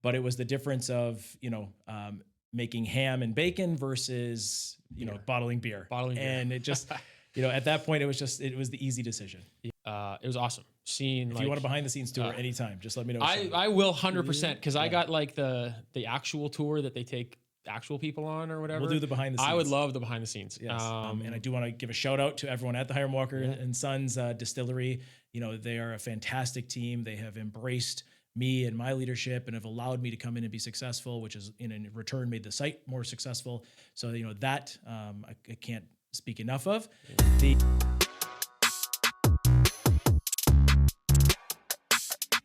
but it was the difference of, making ham and bacon versus, bottling beer. And it just, at that point, it was the easy decision. It was awesome seeing. If you want a behind the scenes tour anytime, just let me know. I will 100%, because I got like the actual tour that they take actual people on or whatever. We'll do the behind the scenes. I would love the behind the scenes. Yes. And I do want to give a shout out to everyone at the Hiram Walker and Sons Distillery. They are a fantastic team. They have embraced me and my leadership and have allowed me to come in and be successful, which is in return made the site more successful. So, that I can't speak enough of.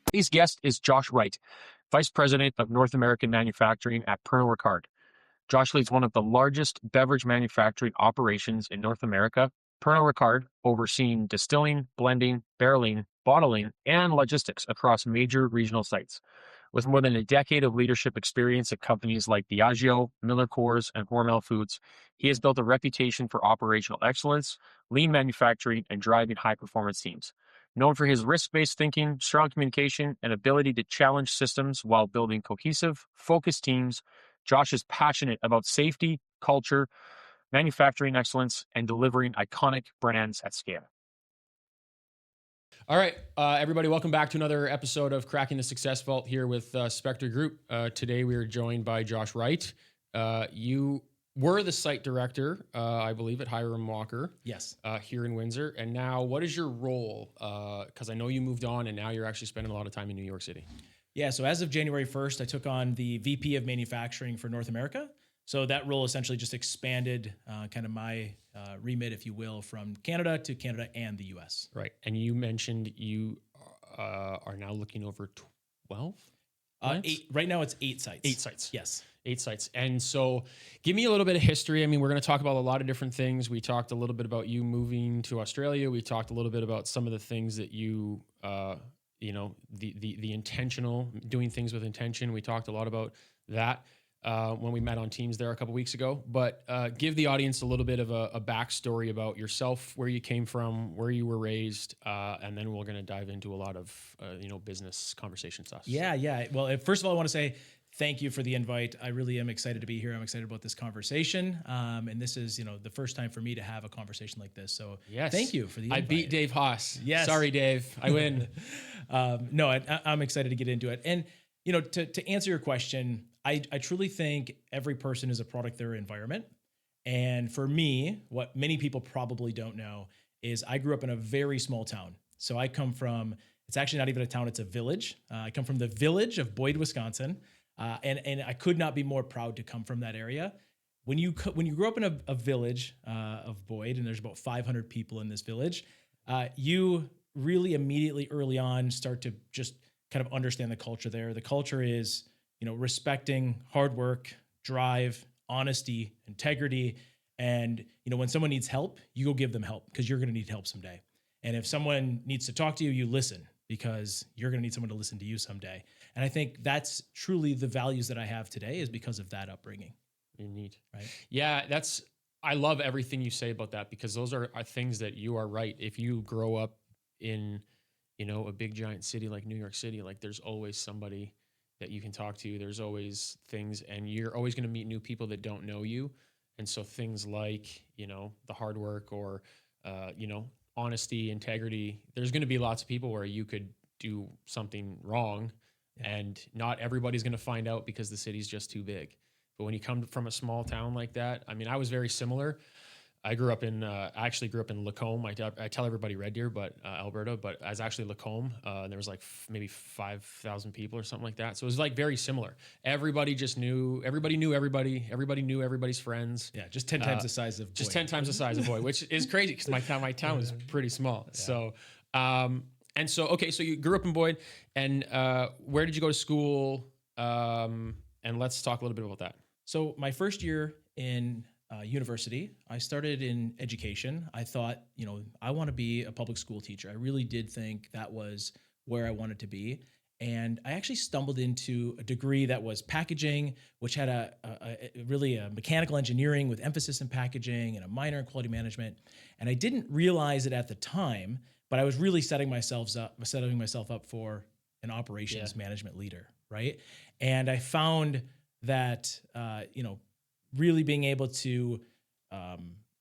Today's guest is Josh Reit, Vice President of North American Manufacturing at Pernod Ricard. Josh leads one of the largest beverage manufacturing operations in North America, Pernod Ricard, overseeing distilling, blending, barreling, bottling, and logistics across major regional sites. With more than a decade of leadership experience at companies like Diageo, Miller Coors, and Hormel Foods, he has built a reputation for operational excellence, lean manufacturing, and driving high-performance teams. Known for his risk-based thinking, strong communication, and ability to challenge systems while building cohesive, focused teams, Josh is passionate about safety, culture, manufacturing excellence, and delivering iconic brands at scale. All right, everybody, welcome back to another episode of Cracking the Success Vault here with Spectre Group. Today we are joined by Josh Reit. You were the site director, I believe, at Hiram Walker. Yes. Here in Windsor. And now what is your role? Because I know you moved on and now you're actually spending a lot of time in New York City. Yeah, so as of January 1st, I took on the VP of Manufacturing for North America. So that role essentially just expanded kind of my remit, if you will, from Canada to Canada and the US. Right. And you mentioned you are now looking over 12? 8. Right now it's 8 sites. 8 sites. Yes. 8 sites. And so give me a little bit of history. I mean, we're going to talk about a lot of different things. We talked a little bit about you moving to Australia. We talked a little bit about some of the things that you, the intentional, doing things with intention. We talked a lot about that when we met on Teams there a couple weeks ago. But give the audience a little bit of a backstory about yourself, where you came from, where you were raised, and then we're going to dive into a lot of business conversation stuff. Yeah. Well, first of all, I want to say thank you for the invite. I really am excited to be here. I'm excited about this conversation. And this is, the first time for me to have a conversation like this. So yes. Thank you for the invite. I beat Dave Haas. Yes. Sorry, Dave. I win. No, I'm excited to get into it. And, to answer your question, I truly think every person is a product of their environment. And for me, what many people probably don't know is I grew up in a very small town. So I come from, it's actually not even a town, it's a village. I come from the village of Boyd, Wisconsin. And I could not be more proud to come from that area. When you grow up in a village of Boyd, and there's about 500 people in this village, you really immediately early on start to just kind of understand the culture there. The culture is, respecting hard work, drive, honesty, integrity. And, when someone needs help, you go give them help because you're going to need help someday. And if someone needs to talk to you, you listen because you're going to need someone to listen to you someday. And I think that's truly the values that I have today is because of that upbringing. Neat. Right. Yeah. I love everything you say about that because those are things that you are right. If you grow up in, a big giant city like New York City, like there's always somebody that you can talk to. There's always things, and you're always going to meet new people that don't know you. And so things like, the hard work or, honesty, integrity, there's going to be lots of people where you could do something wrong and not everybody's going to find out because the city's just too big. But when you come from a small town like that, I mean, I was very similar. I actually grew up in Lacombe. I tell everybody Red Deer, but Alberta, but I was actually Lacombe. And there was like maybe 5,000 people or something like that. So it was like very similar. Everybody knew everybody. Everybody knew everybody's friends. Yeah, just 10 times the size of Boyd. Just 10 times the size of Boyd, which is crazy because my town was pretty small. Yeah. So, so you grew up in Boyd, and where did you go to school? And let's talk a little bit about that. So my first year in university, I started in education. I thought, I want to be a public school teacher. I really did think that was where I wanted to be. And I actually stumbled into a degree that was packaging, which had a mechanical engineering with emphasis in packaging and a minor in quality management. And I didn't realize it at the time, but I was really setting myself up for an operations management leader, right? And I found that, really being able to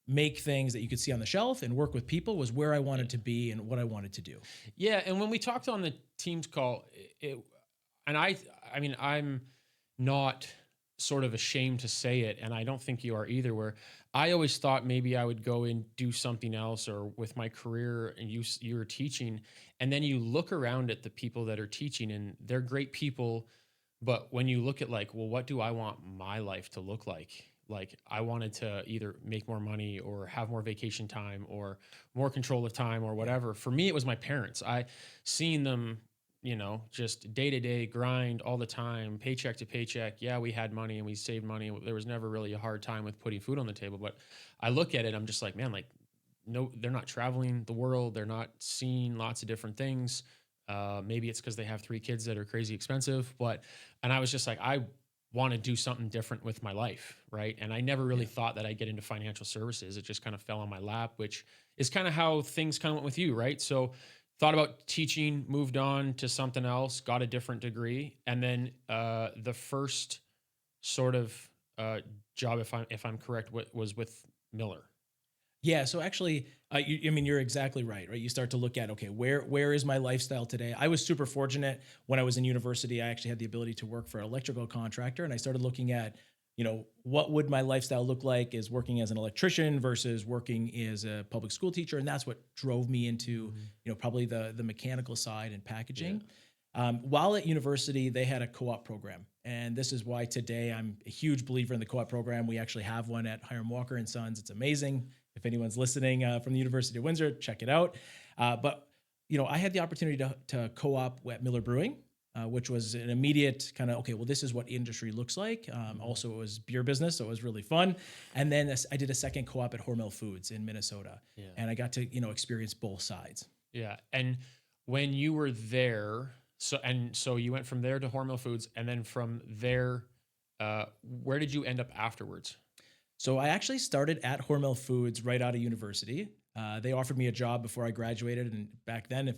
make things that you could see on the shelf and work with people was where I wanted to be and what I wanted to do. Yeah, and when we talked on the Teams call, and I mean, I'm not sort of ashamed to say it, and I don't think you are either. Where I always thought maybe I would go and do something else, or with my career, and you were teaching, and then you look around at the people that are teaching, and they're great people, but when you look at like, well, what do I want my life to look like? Like I wanted to either make more money or have more vacation time or more control of time or whatever. For me, it was my parents. I seen them, just day to day grind all the time, paycheck to paycheck. Yeah, we had money and we saved money. There was never really a hard time with putting food on the table. But I look at it, I'm just like, man, like, no, they're not traveling the world. They're not seeing lots of different things. Maybe it's because they have 3 kids that are crazy expensive. And I was just like, I want to do something different with my life, right? And I never really thought that I'd get into financial services. It just kind of fell on my lap, which is kind of how things kind of went with you, right? So thought about teaching, moved on to something else, got a different degree, and then the first sort of job, if I'm correct, was with Miller. Yeah. So actually, you're exactly right. Right. You start to look at, okay, where is my lifestyle today? I was super fortunate when I was in university. I actually had the ability to work for an electrical contractor, and I started looking at, what would my lifestyle look like as working as an electrician versus working as a public school teacher, and that's what drove me into, probably the mechanical side and packaging. While at university, they had a co-op program, and this is why today I'm a huge believer in the co-op program. We actually have one at Hiram Walker and Sons. It's amazing. If anyone's listening from the University of Windsor, check it out. But I had the opportunity to co-op at Miller Brewing, which was an immediate kind of, okay, well, this is what industry looks like. Also, it was beer business, so it was really fun. And then I did a second co-op at Hormel Foods in Minnesota, and I got to experience both sides. Yeah, and when you were there, so you went from there to Hormel Foods, and then from there, where did you end up afterwards? So I actually started at Hormel Foods right out of university. They offered me a job before I graduated, and back then, if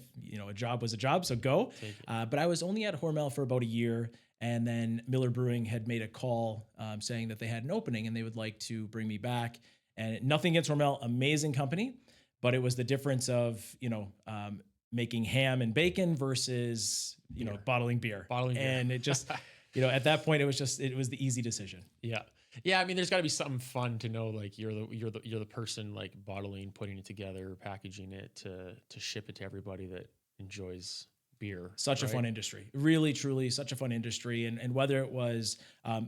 a job was a job, so go. But I was only at Hormel for about a year, and then Miller Brewing had made a call saying that they had an opening and they would like to bring me back. And nothing against Hormel, amazing company, but it was the difference of making ham and bacon versus bottling beer. And it just at that point it was the easy decision. Yeah, I mean, there's got to be something fun to know, like you're the person like bottling, putting it together, packaging it to ship it to everybody that enjoys beer. Such a fun industry, really, truly, such a fun industry. And whether it was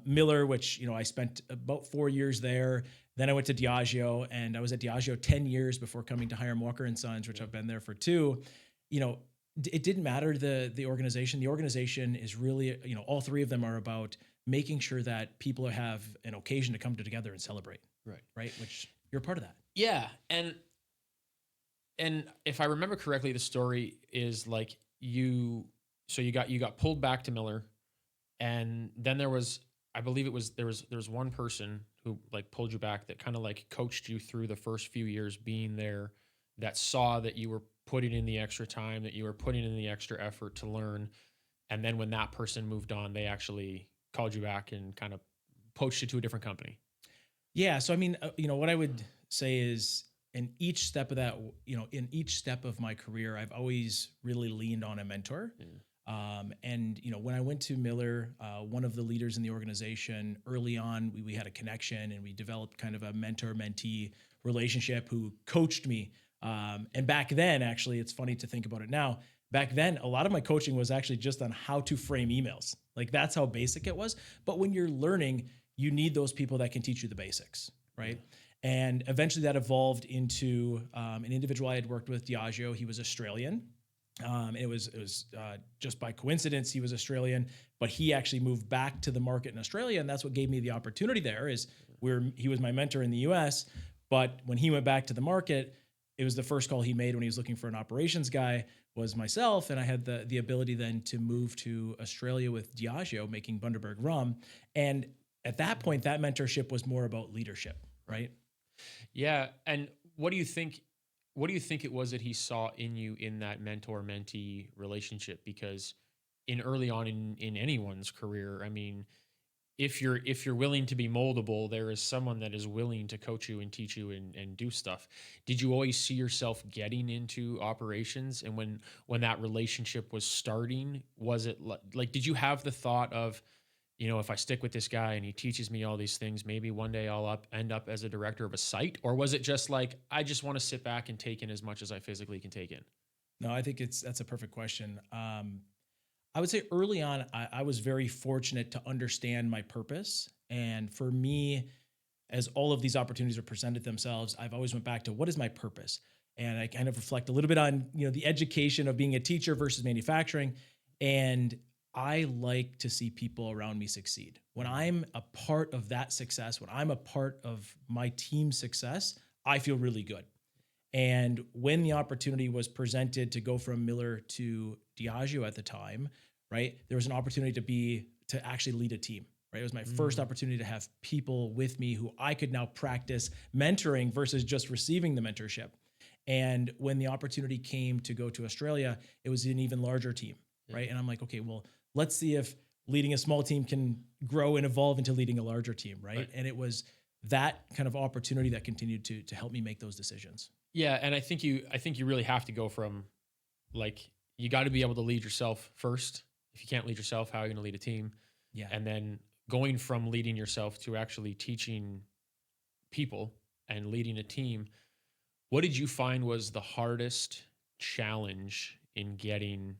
Miller, which I spent about 4 years there, then I went to Diageo, and I was at Diageo 10 years before coming to Hiram Walker and Sons, which I've been there for 2. It didn't matter the organization. The organization is really all 3 of them are about making sure that people have an occasion to come together and celebrate. Right. Which you're a part of that. Yeah. And if I remember correctly, the story is like you got pulled back to Miller, and then there was one person who like pulled you back that kind of like coached you through the first few years being there, that saw that you were putting in the extra time, that you were putting in the extra effort to learn. And then when that person moved on, they actually called you back and kind of poached you to a different company. Yeah. So, I mean, what I would say is in each step of that, in each step of my career, I've always really leaned on a mentor. And, when I went to Miller, one of the leaders in the organization early on, we had a connection and we developed kind of a mentor-mentee relationship who coached me. And back then, actually, it's funny to think about it now. Back then, a lot of my coaching was actually just on how to frame emails. Like that's how basic it was. But when you're learning, you need those people that can teach you the basics, right? And eventually that evolved into an individual I had worked with, Diageo. He was Australian. It was just by coincidence he was Australian, but he actually moved back to the market in Australia, and that's what gave me the opportunity there. He was my mentor in the U.S., but when he went back to the market, it was the first call he made when he was looking for an operations guy was myself, and I had the ability then to move to Australia with Diageo making Bundaberg rum, and at that point, that mentorship was more about leadership, right? Yeah, and what do you think? What do you think it was that he saw in you in that mentor-mentee relationship? Because in early on in anyone's career. I mean, if you're willing to be moldable, there is someone that is willing to coach you and teach you and do stuff. Did you always see yourself getting into operations? And when that relationship was starting, was it like did you have the thought of, if I stick with this guy and he teaches me all these things, maybe one day I'll end up as a director of a site? Or was it just like, I just want to sit back and take in as much as I physically can take in? No, I think that's a perfect question. I would say early on, I was very fortunate to understand my purpose. And for me, as all of these opportunities are presented themselves, I've always went back to what is my purpose? And I kind of reflect a little bit on, the education of being a teacher versus manufacturing. And I like to see people around me succeed. When I'm a part of that success, when I'm a part of my team's success, I feel really good. And when the opportunity was presented to go from Miller to Diageo at the time, right, there was an opportunity to actually lead a team. Right, it was my first opportunity to have people with me who I could now practice mentoring versus just receiving the mentorship. And when the opportunity came to go to Australia, it was an even larger team, right? And I'm like, okay, well, let's see if leading a small team can grow and evolve into leading a larger team, right? And it was that kind of opportunity that continued to help me make those decisions. Yeah, and I think you really have to go from, like, you got to be able to lead yourself first. If you can't lead yourself, how are you going to lead a team? Yeah. And then going from leading yourself to actually teaching people and leading a team, what did you find was the hardest challenge in getting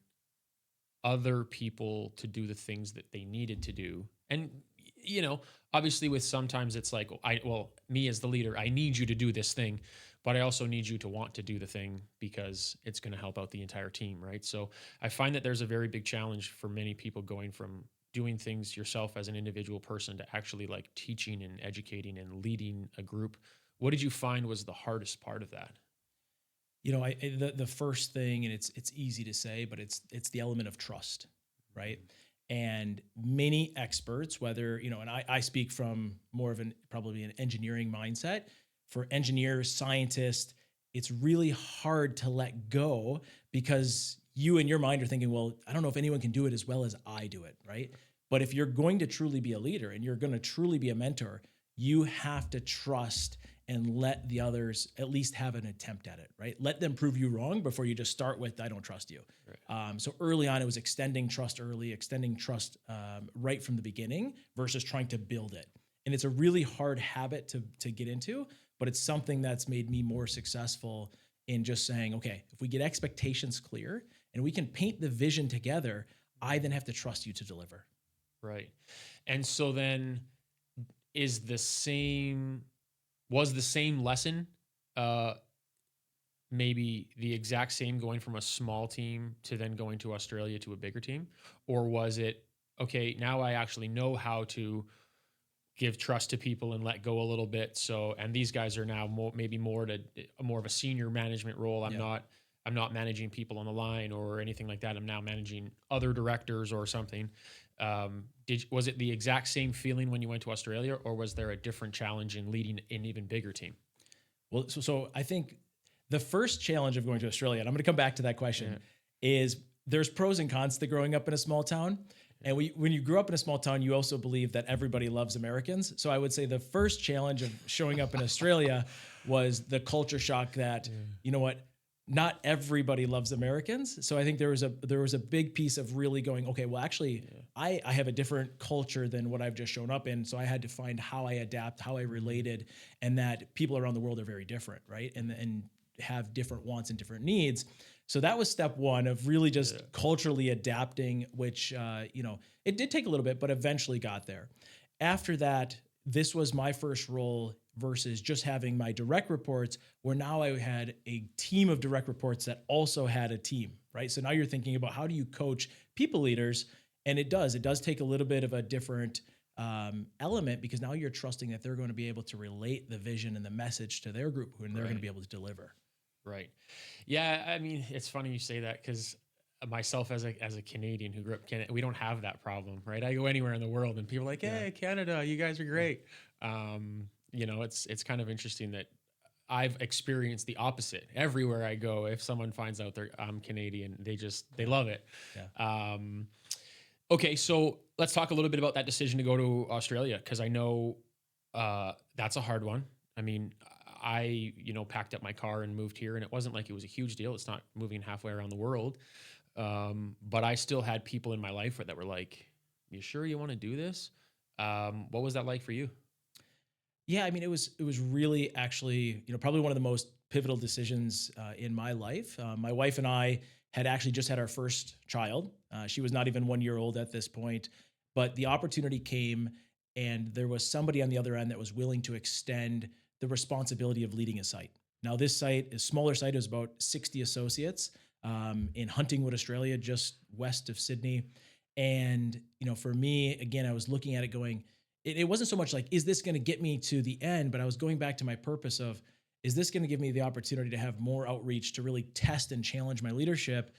other people to do the things that they needed to do? And, obviously with sometimes it's like, me as the leader, I need you to do this thing, but I also need you to want to do the thing because it's going to help out the entire team, right? So I find that there's a very big challenge for many people going from doing things yourself as an individual person to actually like teaching and educating and leading a group. What did you find was the hardest part of that? The first thing, and it's easy to say, but it's the element of trust, right? And many experts, whether, and I speak from more of probably an engineering mindset. For engineers, scientists, it's really hard to let go because you in your mind are thinking, well, I don't know if anyone can do it as well as I do it, right? But if you're going to truly be a leader and you're going to truly be a mentor, you have to trust and let the others at least have an attempt at it, right? Let them prove you wrong before you just start with, I don't trust you. Right. So early on, it was extending trust right from the beginning versus trying to build it. And it's a really hard habit to get into, but it's something that's made me more successful in just saying, okay, if we get expectations clear and we can paint the vision together, I then have to trust you to deliver. Right. And so then was the same lesson, maybe the exact same going from a small team to then going to Australia to a bigger team? Or was it, okay, now I actually know how to give trust to people and let go a little bit. So, and these guys are now more of a senior management role. I'm not managing people on the line or anything like that. I'm now managing other directors or something. Was it the exact same feeling when you went to Australia, or was there a different challenge in leading an even bigger team? Well, so I think the first challenge of going to Australia, and I'm going to come back to that question, is there's pros and cons to growing up in a small town. And when you grew up in a small town, you also believe that everybody loves Americans. So I would say the first challenge of showing up in Australia was the culture shock that, you know what, not everybody loves Americans. So I think there was a big piece of really going, okay, well, actually, I have a different culture than what I've just shown up in. So I had to find how I adapt, how I related, and that people around the world are very different, right? And have different wants and different needs. So that was step one of really just culturally adapting, which, it did take a little bit, but eventually got there. After that, this was my first role versus just having my direct reports, where now I had a team of direct reports that also had a team, right? So now you're thinking about how do you coach people leaders? And it does take a little bit of a different element, because now you're trusting that they're going to be able to relate the vision and the message to their group, and they're going to be able to deliver. Right. Yeah. I mean, it's funny you say that, because myself as a Canadian who grew up in Canada, we don't have that problem, right? I go anywhere in the world and people are like, hey, Canada, you guys are great. It's kind of interesting that I've experienced the opposite. Everywhere I go, if someone finds out I'm Canadian, they love it. Yeah. Okay, so let's talk a little bit about that decision to go to Australia because I know that's a hard one. I mean, I packed up my car and moved here, and it wasn't like it was a huge deal. It's not moving halfway around the world, but I still had people in my life that were like, "You sure you want to do this?" What was that like for you? Yeah, I mean, it was really actually, probably one of the most pivotal decisions in my life. My wife and I had actually just had our first child. She was not even 1 year old at this point, but the opportunity came, and there was somebody on the other end that was willing to extend the responsibility of leading a site. Now, this site is smaller site, is about 60 associates in Huntingwood, Australia, just west of Sydney. And for me, again, I was looking at it going, it wasn't so much like, is this going to get me to the end? But I was going back to my purpose of, is this going to give me the opportunity to have more outreach to really test and challenge my leadership?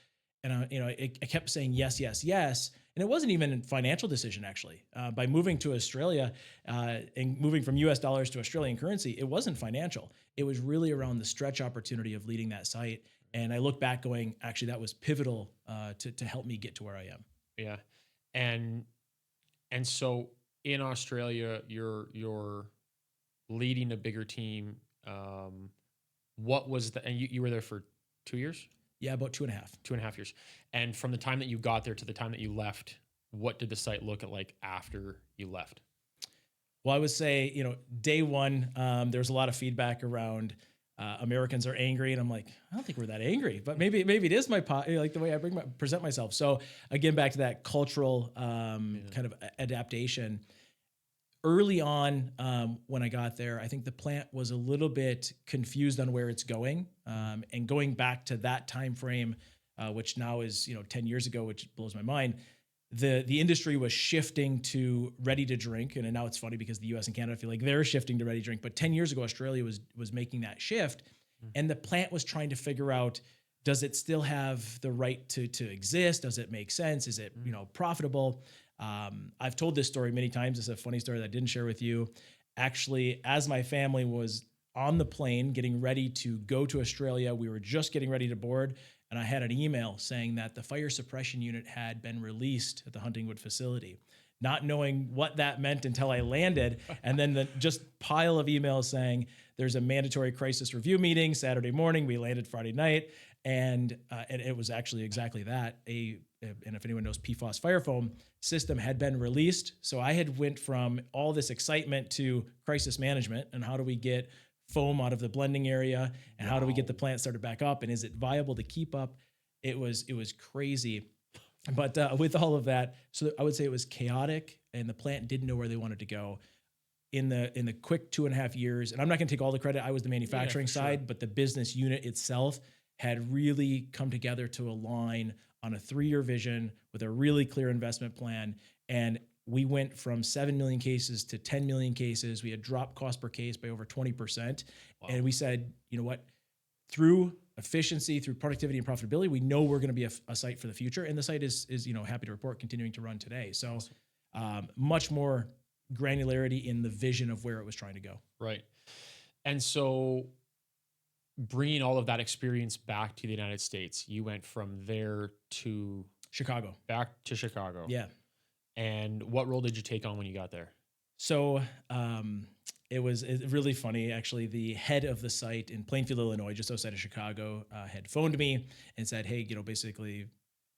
And I kept saying yes, yes, yes. And it wasn't even a financial decision, actually. By moving to Australia and moving from US dollars to Australian currency, it wasn't financial. It was really around the stretch opportunity of leading that site. And I look back going, actually, that was pivotal to help me get to where I am. Yeah, and so in Australia, you're leading a bigger team. What was the and you were there for 2 years, Yeah, about two and a half. 2.5 years, and from the time that you got there to the time that you left, what did the site look at like after you left? Well, I would say, day one, there was a lot of feedback around Americans are angry, and I'm like, I don't think we're that angry, but maybe it is like the way I present myself. So again, back to that cultural kind of adaptation. Early on, when I got there, I think the plant was a little bit confused on where it's going, and going back to that time frame, which now is 10 years ago, which blows my mind. The industry was shifting to ready to drink, and now it's funny because the US and Canada feel like they're shifting to ready to drink, but 10 years ago Australia was making that shift, and the plant was trying to figure out, does it still have the right to exist? Does it make sense? Is it profitable? I've told this story many times. It's a funny story that I didn't share with you. Actually, as my family was on the plane getting ready to go to Australia, we were just getting ready to board, and I had an email saying that the fire suppression unit had been released at the Huntingwood facility, not knowing what that meant until I landed. And then the just pile of emails saying there's a mandatory crisis review meeting Saturday morning. We landed Friday night, and it was actually exactly that. And if anyone knows, PFAS fire foam system had been released. So I had went from all this excitement to crisis management and how do we get foam out of the blending area, and how do we get the plant started back up, and is it viable to keep up? It was crazy. But with all of that, so I would say it was chaotic, and the plant didn't know where they wanted to go. In the quick 2.5 years, and I'm not going to take all the credit, I was the manufacturing side, but the business unit itself had really come together to align on a 3-year vision with a really clear investment plan. And we went from 7 million cases to 10 million cases. We had dropped cost per case by over 20%. Wow. And we said, you know what, through efficiency, through productivity and profitability, we know we're going to be a site for the future. And the site is happy to report, continuing to run today. So much more granularity in the vision of where it was trying to go. Right. And so bringing all of that experience back to the United States, you went from there to Chicago. Back to Chicago. Yeah. And what role did you take on when you got there? So it was really funny, actually. The head of the site in Plainfield, Illinois, just outside of Chicago, had phoned me and said, hey, basically,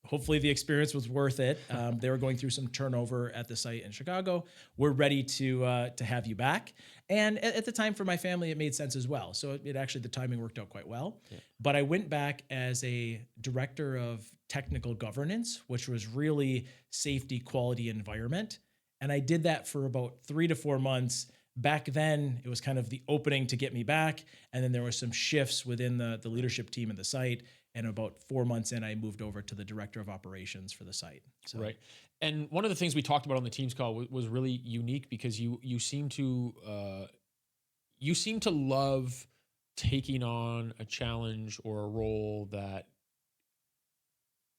hopefully the experience was worth it. They were going through some turnover at the site in Chicago. We're ready to have you back. And at the time for my family, it made sense as well. So it actually, the timing worked out quite well. Yeah. But I went back as a director of technical governance, which was really safety, quality, environment. And I did that for about 3 to 4 months. Back then, it was kind of the opening to get me back. And then there were some shifts within the leadership team at the site. And about 4 months in, I moved over to the director of operations for the site. So. Right. And one of the things we talked about on the Teams call was really unique because you seem to love taking on a challenge or a role that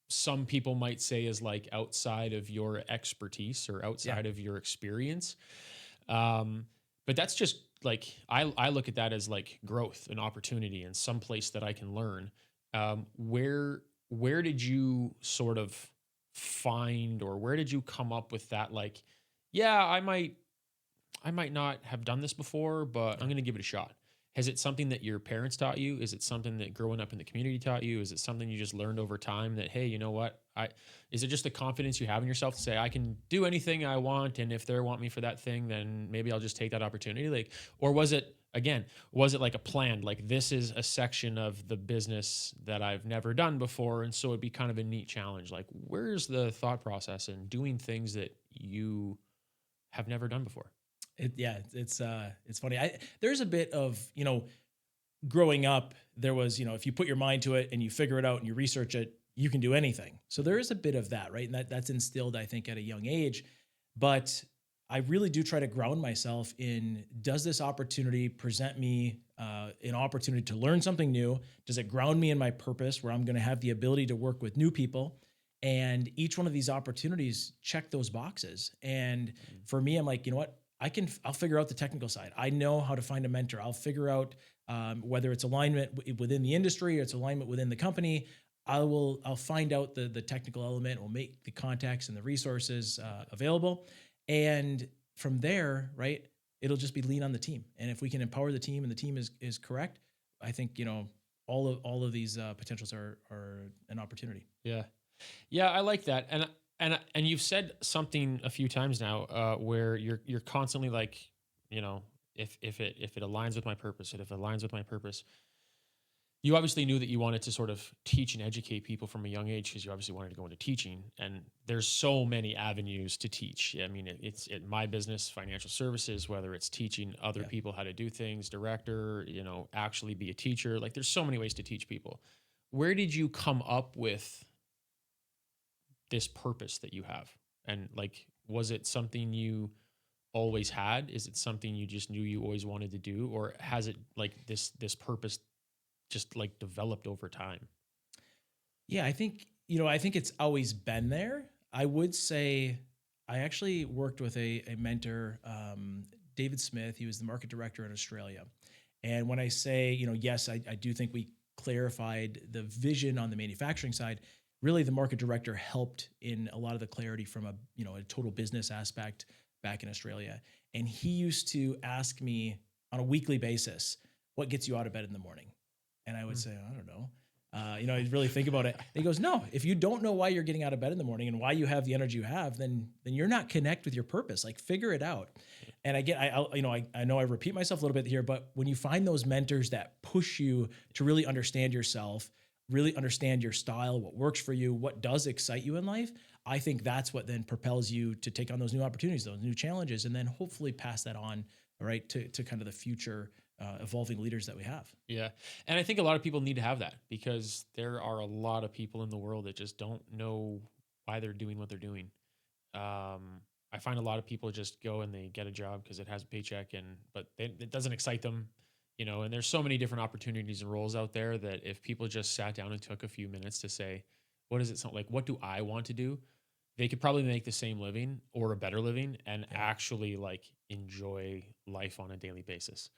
some people might say is like outside of your expertise or outside of your experience. But that's just like, I look at that as like growth and opportunity and some place that I can learn. Where did you sort of find, or where did you come up with that? Like, yeah, I might not have done this before, but I'm going to give it a shot. Has it something that your parents taught you? Is it something that growing up in the community taught you? Is it something you just learned over time that, hey, you know what? Is it just the confidence you have in yourself to say, I can do anything I want, and if they want me for that thing, then maybe I'll just take that opportunity? Like, or was it, again, was it like a plan? Like, this is a section of the business that I've never done before, and so it'd be kind of a neat challenge. Like, where's the thought process in doing things that you have never done before? It's funny. There's a bit of, growing up, there was, if you put your mind to it and you figure it out and you research it, you can do anything. So there is a bit of that, right? And that's instilled, I think, at a young age. But I really do try to ground myself in, does this opportunity present me an opportunity to learn something new? Does it ground me in my purpose, where I'm going to have the ability to work with new people? And each one of these opportunities check those boxes. And for me, I'm like, you know what? I'll figure out the technical side. I know how to find a mentor. I'll figure out whether it's alignment within the industry or it's alignment within the company. I'll find out the technical element. We'll make the contacts and the resources available. And from there, right, it'll just be lean on the team. And if we can empower the team and the team is correct, I think, all of these potentials are an opportunity. Yeah. Yeah, I like that. And you've said something a few times now where you're constantly like, if it aligns with my purpose, and if it aligns with my purpose, you obviously knew that you wanted to sort of teach and educate people from a young age, because you obviously wanted to go into teaching. And there's so many avenues to teach. I mean, it's in my business, financial services, whether it's teaching other people how to do things, director, actually be a teacher. Like, there's so many ways to teach people. Where did you come up with this purpose that you have? And like, was it something you always had? Is it something you just knew you always wanted to do? Or has it, like, this purpose just like developed over time? Yeah, I think it's always been there. I would say I actually worked with a mentor, David Smith. He was the market director in Australia. And when I say, yes, I do think we clarified the vision on the manufacturing side. Really, the market director helped in a lot of the clarity from a total business aspect back in Australia. And he used to ask me on a weekly basis, what gets you out of bed in the morning? And I would say, I don't know. I'd really think about it. And he goes, no, if you don't know why you're getting out of bed in the morning and why you have the energy you have, then you're not connect with your purpose. Like, figure it out. And again, I know I repeat myself a little bit here, but when you find those mentors that push you to really understand yourself, really understand your style, what works for you, what does excite you in life, I think that's what then propels you to take on those new opportunities, those new challenges, and then hopefully pass that on, right, to kind of the future evolving leaders that we have. Yeah. And I think a lot of people need to have that, because there are a lot of people in the world that just don't know why they're doing what they're doing. I find a lot of people just go and they get a job because it has a paycheck, but it doesn't excite them, and there's so many different opportunities and roles out there that if people just sat down and took a few minutes to say, what is it? Like, what do I want to do? They could probably make the same living or a better living and actually like enjoy life on a daily basis.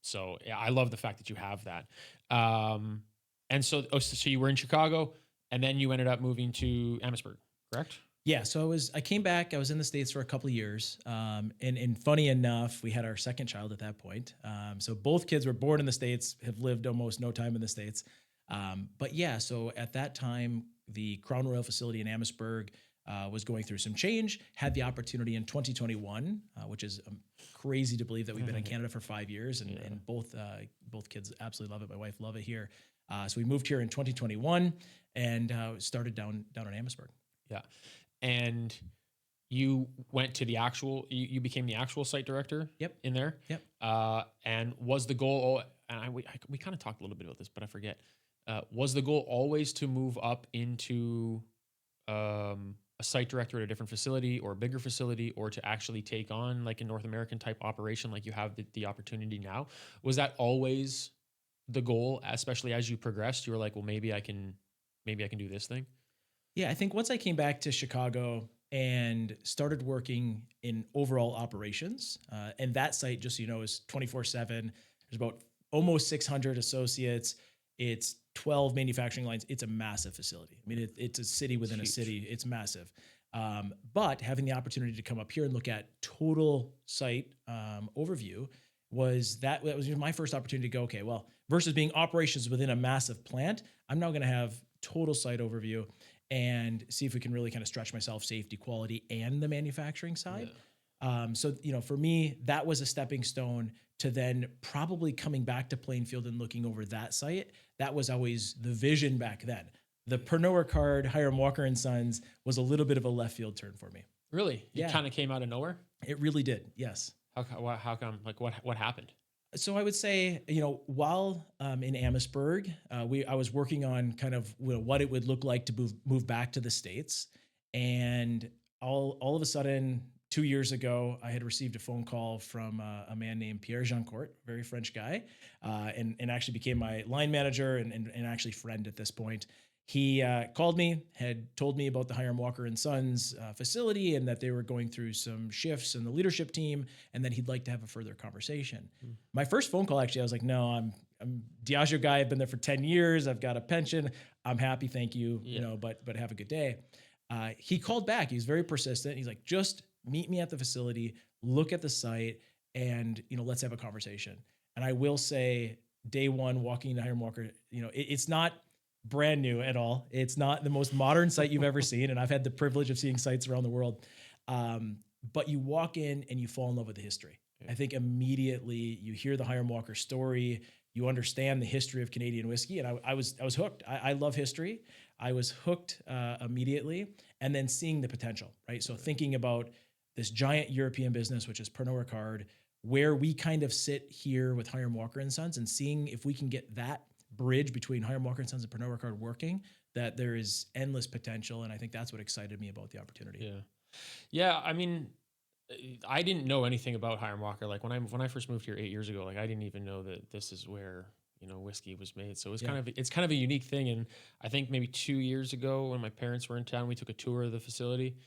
So yeah, I love the fact that you have that. And so you were in Chicago, and then you ended up moving to Amherstburg, correct? Yeah. So I came back, I was in the States for a couple of years. And funny enough, we had our second child at that point. So both kids were born in the States, have lived almost no time in the States. But yeah, so at that time, the Crown Royal facility in Amherstburg was going through some change, had the opportunity in 2021, which is crazy to believe that we've been in Canada for 5 years, and both kids absolutely love it. My wife love it here. So we moved here in 2021 and started down in Amherstburg. Yeah. And you went to you became the actual site director. Yep. In there. Yep. And was the goal, and we kind of talked a little bit about this, but I forget, was the goal always to move up into a site director at a different facility or a bigger facility, or to actually take on like a North American type operation like you have the opportunity now? Was that always the goal, especially as you progressed? You were like, well, maybe I can do this thing? Yeah, I think once I came back to Chicago and started working in overall operations, and that site, just so you know, is 24/7. There's about almost 600 associates. It's 12 manufacturing lines. It's a massive facility. I mean, it's a city within a Huge. city. It's massive. But having the opportunity to come up here and look at total site overview that was my first opportunity to go, okay, well, versus being operations within a massive plant, I'm now going to have total site overview and see if we can really kind of stretch myself, safety, quality, and the manufacturing side. So, for me, that was a stepping stone to then probably coming back to Plainfield and looking over that site. That was always the vision back then. The Pernod Ricard, Hiram Walker and Sons was a little bit of a left field turn for me. Really? It kind of came out of nowhere? It really did. Yes. How come? Like what happened? So I would say, while in Amherstburg, I was working on kind of what it would look like to move back to the States. And all of a sudden, 2 years ago, I had received a phone call from a man named Pierre Jeancourt, very French guy, and actually became my line manager and actually friend at this point. He called me, had told me about the Hiram Walker and Sons facility and that they were going through some shifts in the leadership team and that he'd like to have a further conversation. My first phone call, actually, I was like, no, I'm Diageo guy. I've been there for 10 years. I've got a pension. I'm happy. Thank you. But have a good day. He called back. He was very persistent. He's like, just meet me at the facility, look at the site, and, let's have a conversation. And I will say day one, walking into Hiram Walker, it's not brand new at all. It's not the most modern site you've ever seen. And I've had the privilege of seeing sites around the world. But you walk in and you fall in love with the history. I think immediately you hear the Hiram Walker story, you understand the history of Canadian whiskey. And I was hooked. I love history. I was hooked immediately. And then seeing the potential, right? So thinking about this giant European business, which is Pernod Ricard, where we kind of sit here with Hiram Walker and Sons and seeing if we can get that bridge between Hiram Walker and Sons and Pernod Ricard working, that there is endless potential. And I think that's what excited me about the opportunity. Yeah. I mean, I didn't know anything about Hiram Walker. Like when I first moved here 8 years ago, like I didn't even know that this is where, whiskey was made. So it's kind of a unique thing. And I think maybe 2 years ago when my parents were in town, we took a tour of the facility.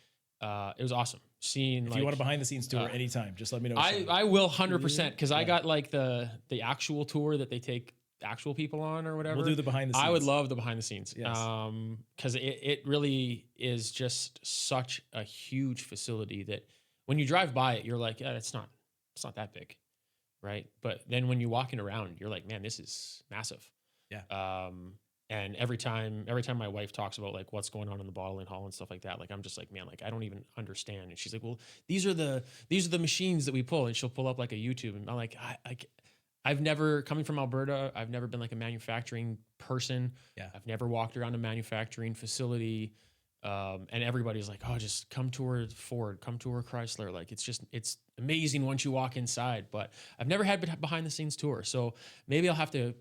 It was awesome seeing. If you want a behind the scenes tour anytime, just let me know. I will 100%. Cause I got like the actual tour that they take actual people on or whatever. We'll do the behind the scenes. I would love the behind the scenes. Yes. Cause it really is just such a huge facility that when you drive by it, you're like, yeah, it's not that big. Right. But then when you're walking around, you're like, man, this is massive. Yeah. And every time my wife talks about like what's going on in the bottling hall and stuff like that, like I'm just like, man, like I don't even understand. And she's like, well, these are the machines that we pull, and she'll pull up like a YouTube, and I'm like, I've never, coming from Alberta, I've never been like a manufacturing person. Yeah. I've never walked around a manufacturing facility. And everybody's like, oh, just come tour Ford, come tour Chrysler. Like, it's amazing once you walk inside, but I've never had behind the scenes tour. So maybe I'll have to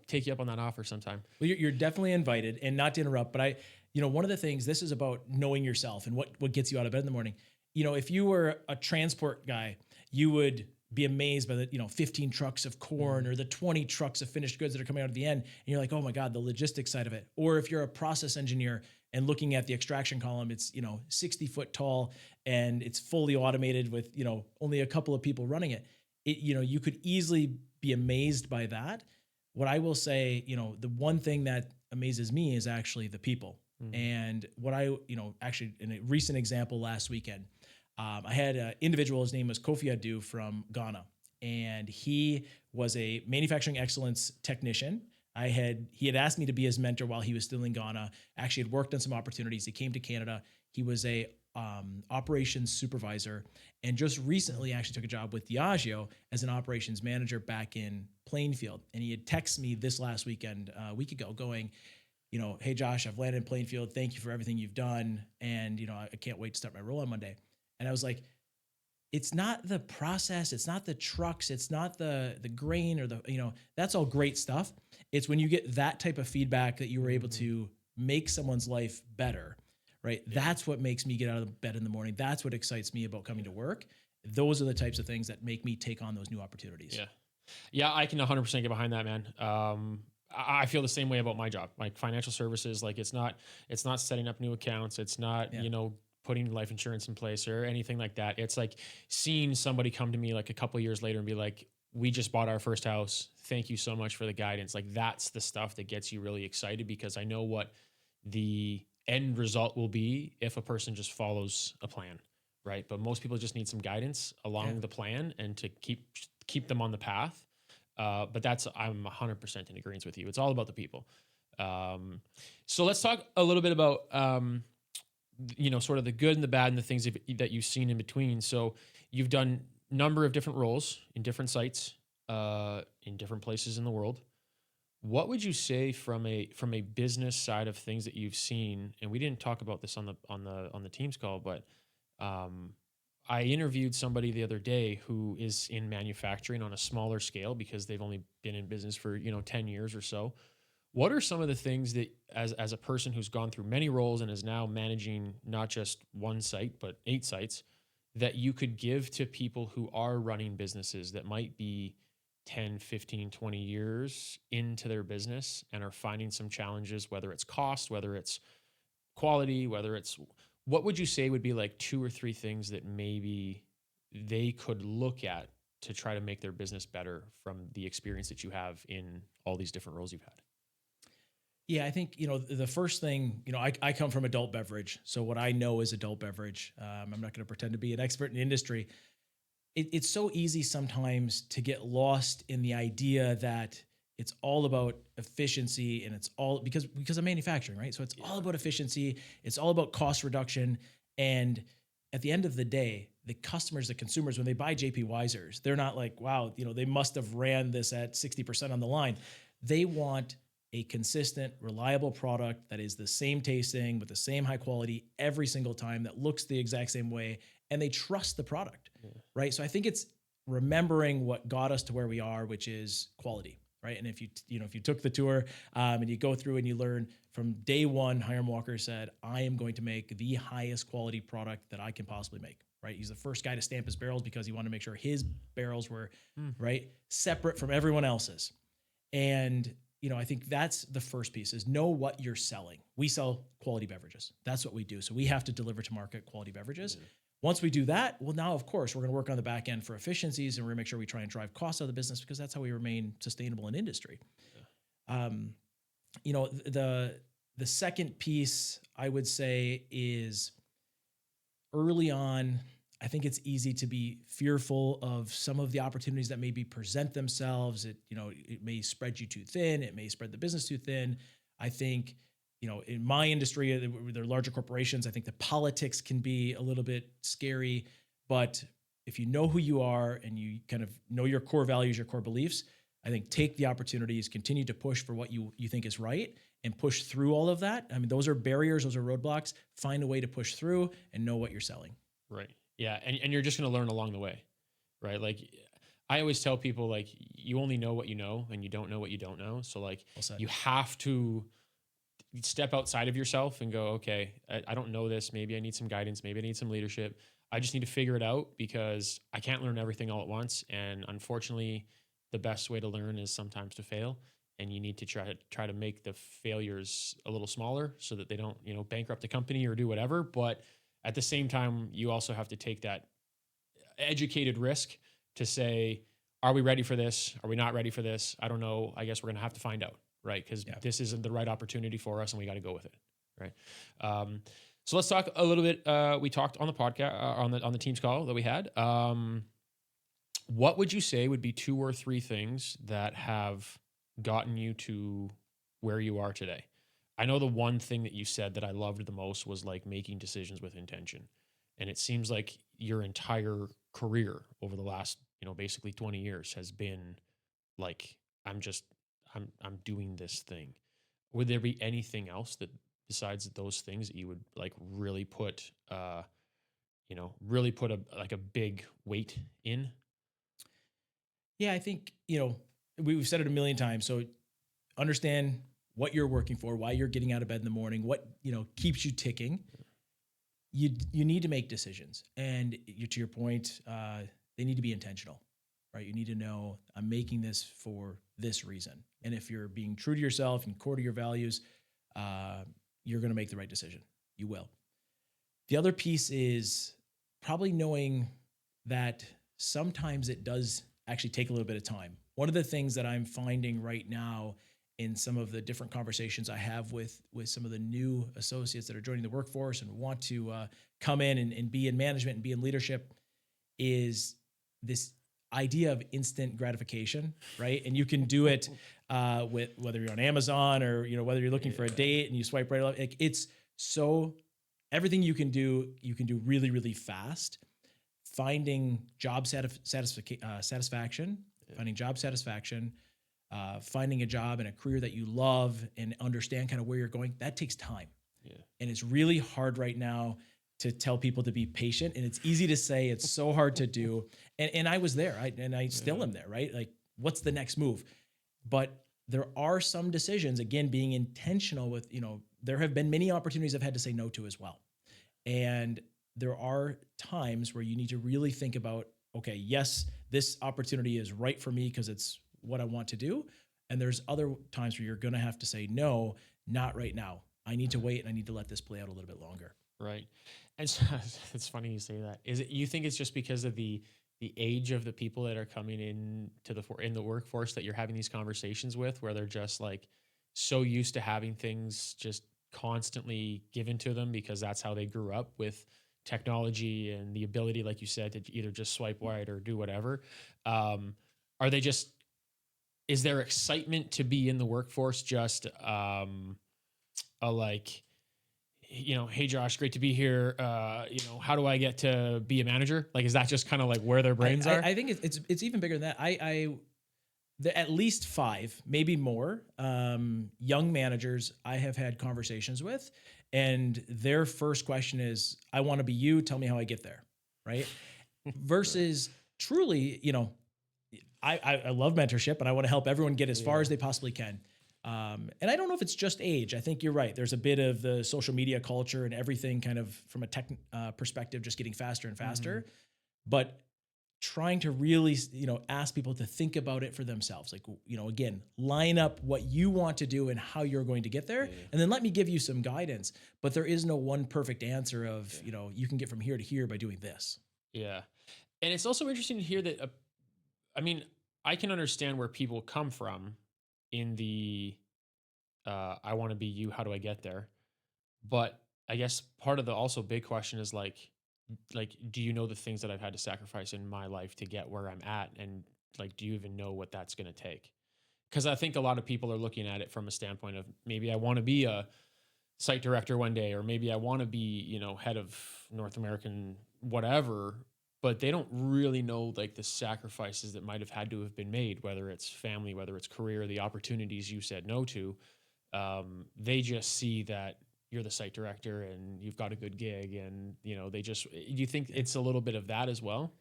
take you up on that offer sometime. Well, you're definitely invited, and not to interrupt, but one of the things, this is about knowing yourself and what gets you out of bed in the morning. If you were a transport guy, you would be amazed by the 15 trucks of corn or the 20 trucks of finished goods that are coming out at the end. And you're like, oh my God, the logistics side of it. Or if you're a process engineer and looking at the extraction column, it's 60 foot tall and it's fully automated with only a couple of people running it. You could easily be amazed by that. What I will say, the one thing that amazes me is actually the people. And what actually in a recent example last weekend, I had an individual, his name was Kofi Adu from Ghana, and he was a manufacturing excellence technician. He had asked me to be his mentor while he was still in Ghana. Actually had worked on some opportunities. He came to Canada. He was a operations supervisor, and just recently actually took a job with Diageo as an operations manager back in Plainfield. And he had texted me this last weekend, a week ago, going, hey Josh, I've landed in Plainfield. Thank you for everything you've done. And I can't wait to start my role on Monday. And I was like, it's not the process, it's not the trucks, it's not the grain or that's all great stuff. It's when you get that type of feedback that you were able to make someone's life better, right? Yeah. That's what makes me get out of bed in the morning. That's what excites me about coming to work. Those are the types of things that make me take on those new opportunities. Yeah. Yeah, I can 100% get behind that, man. I feel the same way about my job, like financial services. Like it's not setting up new accounts. It's not, putting life insurance in place or anything like that. It's like seeing somebody come to me like a couple of years later and be like, we just bought our first house. Thank you so much for the guidance. Like that's the stuff that gets you really excited because I know what the end result will be if a person just follows a plan, right? But most people just need some guidance Yeah. along the plan and to keep them on the path. But that's I'm 100% in agreement with you. It's all about the people. So let's talk a little bit about sort of the good and the bad and the things that you've seen in between. So you've done a number of different roles in different sites, in different places in the world. What would you say from a business side of things that you've seen? And we didn't talk about this on the Teams call, but I interviewed somebody the other day who is in manufacturing on a smaller scale because they've only been in business for 10 years or so. What are some of the things that, as a person who's gone through many roles and is now managing not just one site, but 8 sites, that you could give to people who are running businesses that might be 10, 15, 20 years into their business and are finding some challenges, whether it's cost, whether it's quality, what would you say would be like 2 or 3 things that maybe they could look at to try to make their business better from the experience that you have in all these different roles you've had? Yeah, I think, the first thing, I come from adult beverage. So what I know is adult beverage. I'm not going to pretend to be an expert in the industry. It's so easy sometimes to get lost in the idea that it's all about efficiency and it's all because of manufacturing, right? So it's all about efficiency. It's all about cost reduction. And at the end of the day, the customers, the consumers, when they buy JP Weisers, they're not like, wow, they must have ran this at 60% on the line. They want a consistent, reliable product that is the same tasting with the same high quality every single time, that looks the exact same way, and they trust the product, right? So I think it's remembering what got us to where we are, which is quality, right? And if you took the tour and you go through and you learn from day one, Hiram Walker said, I am going to make the highest quality product that I can possibly make, right? He's the first guy to stamp his barrels because he wanted to make sure his barrels were right, separate from everyone else's. And I think that's the first piece, is know what you're selling. We sell quality beverages. That's what we do. So we have to deliver to market quality beverages. Once we do that, well, now, of course, we're going to work on the back end for efficiencies, and we're going to make sure we try and drive costs out of the business, because that's how we remain sustainable in industry. The second piece I would say is, early on, I think it's easy to be fearful of some of the opportunities that maybe present themselves. It may spread you too thin. It may spread the business too thin. I think, in my industry, they're larger corporations. I think the politics can be a little bit scary, but if you know who you are and you kind of know your core values, your core beliefs, I think take the opportunities, continue to push for what you think is right, and push through all of that. I mean, those are barriers, those are roadblocks. Find a way to push through and know what you're selling. Right. Yeah. And you're just going to learn along the way, right? Like I always tell people, like, you only know what you know and you don't know what you don't know. So like you have to step outside of yourself and go, okay, I don't know this. Maybe I need some guidance. Maybe I need some leadership. I just need to figure it out because I can't learn everything all at once. And unfortunately, the best way to learn is sometimes to fail. And you need to try to make the failures a little smaller so that they don't, bankrupt the company or do whatever. But at the same time, you also have to take that educated risk to say, are we ready for this? Are we not ready for this? I don't know. I guess we're going to have to find out, right? Because this isn't the right opportunity for us and we got to go with it, right? So let's talk a little bit. We talked on the podcast, on the Teams call that we had. What would you say would be 2 or 3 things that have gotten you to where you are today? I know the one thing that you said that I loved the most was like making decisions with intention. And it seems like your entire career over the last, basically 20 years has been like, I'm doing this thing. Would there be anything else that besides those things that you would like really put, really put a big weight in? Yeah, I think, we've said it a million times. So understand what you're working for, why you're getting out of bed in the morning, what, keeps you ticking. You need to make decisions. And to your point, they need to be intentional, right? You need to know, I'm making this for this reason. And if you're being true to yourself and core to your values, you're going to make the right decision. You will. The other piece is probably knowing that sometimes it does actually take a little bit of time. One of the things that I'm finding right now in some of the different conversations I have with some of the new associates that are joining the workforce and want to come in and be in management and be in leadership is this idea of instant gratification, right? And you can do it with whether you're on Amazon or whether you're looking for a date and you swipe right. Like it's so everything you can do really, really fast. Finding job satisfaction, finding job satisfaction, finding a job and a career that you love and understand kind of where you're going, that takes time. Yeah. And it's really hard right now to tell people to be patient. And it's easy to say, it's so hard to do. And I was there, and I still am there, right? Like, what's the next move? But there are some decisions, again, being intentional with, there have been many opportunities I've had to say no to as well. And there are times where you need to really think about, okay, yes, this opportunity is right for me because it's what I want to do. And there's other times where you're going to have to say, no, not right now. I need to wait and I need to let this play out a little bit longer. Right. And so, it's funny you say that. Is it, you think it's just because of the age of the people that are coming in in the workforce that you're having these conversations with, where they're just like so used to having things just constantly given to them because that's how they grew up with technology and the ability, like you said, to either just swipe right or do whatever. Are they just, is there excitement to be in the workforce? Just like, hey Josh, great to be here. How do I get to be a manager? Like, is that just kind of like where their brains are? I think it's even bigger than that. At least 5, maybe more, young managers I have had conversations with, and their first question is, I want to be you. Tell me how I get there. Right. Versus truly, I love mentorship and I want to help everyone get as far as they possibly can. And I don't know if it's just age. I think you're right. There's a bit of the social media culture and everything kind of from a tech perspective, just getting faster and faster, but trying to really, ask people to think about it for themselves. Like, again, line up what you want to do and how you're going to get there. And then let me give you some guidance, but there is no one perfect answer of, you can get from here to here by doing this. Yeah. And it's also interesting to hear that, I can understand where people come from in the, I want to be you, how do I get there? But I guess part of the also big question is like, do you know the things that I've had to sacrifice in my life to get where I'm at? And like, do you even know what that's going to take? Because I think a lot of people are looking at it from a standpoint of maybe I want to be a site director one day, or maybe I want to be, head of North American, whatever, but they don't really know like the sacrifices that might have had to have been made, whether it's family, whether it's career, the opportunities you said no to. They just see that you're the site director and you've got a good gig, and do you think it's a little bit of that as well?